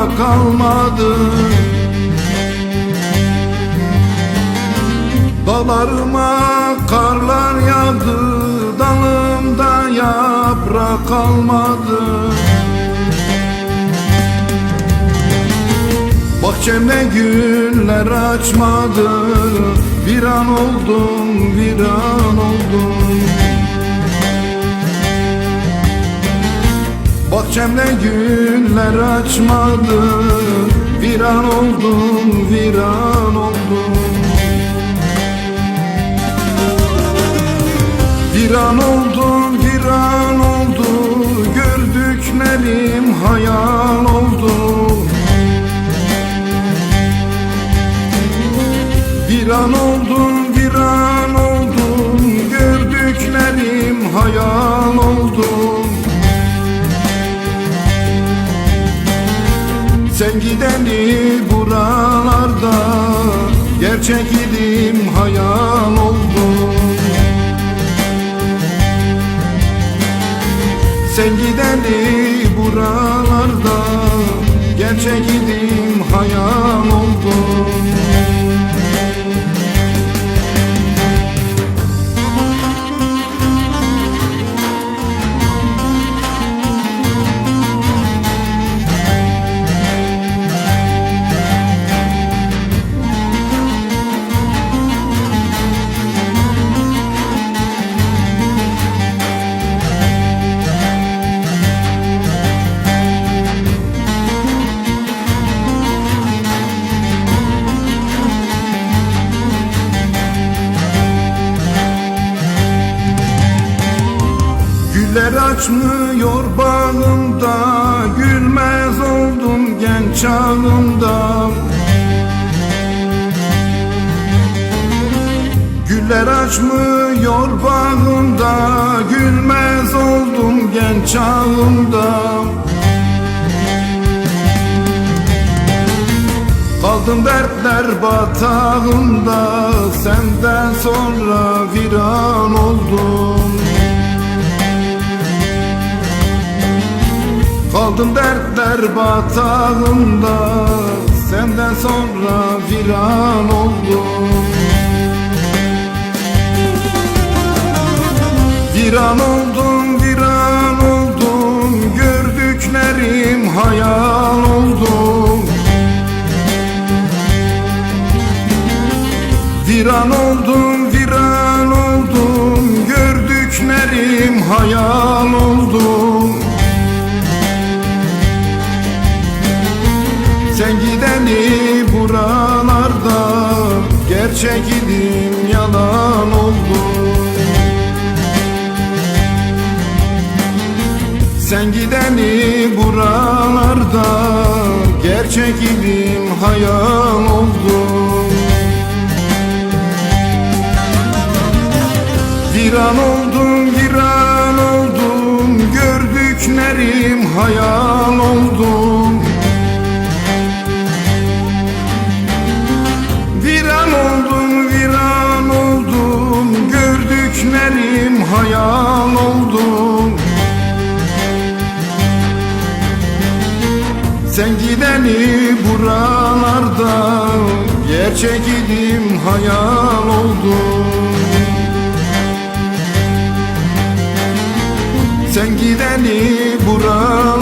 yaprak kalmadı. Dağlarıma karlar yağdı, dalımda yaprak kalmadı. Bahçemde güller açmadı, viran oldum, viran oldum. Bahçemde güller açmadı, viran oldum, viran oldum. Viran oldum, viran oldu, gördüklerim hayal oldu. Viran oldum, viran oldum, gördüklerim hayal oldu. Sen gideni buralarda, gerçek idim hayal oldu. Sen gideni buralarda, gerçek idim hayal oldu. Güller açmıyor bağımda, gülmez oldum genç çağımda. Güller açmıyor bağımda, gülmez oldum genç çağımda. Kaldım dertler batağında, senden sonra viran oldum. Kaldım dertler batağında, senden sonra viran oldum. Viran oldum, viran oldum, gördüklerim hayal oldu. Viran oldum, viran oldum, gördüklerim hayal oldu. Sen gideni buralarda, gerçek idim yalan oldu. Sen gideni buralarda, gerçek idim hayal oldu. Viran oldum, viran oldum, gördüklerim hayal oldu. Viran oldum, viran oldum, gördüklerim hayal oldu. Sen gideni buralarda, gerçek idim hayal oldu. Sen gideni buralarda,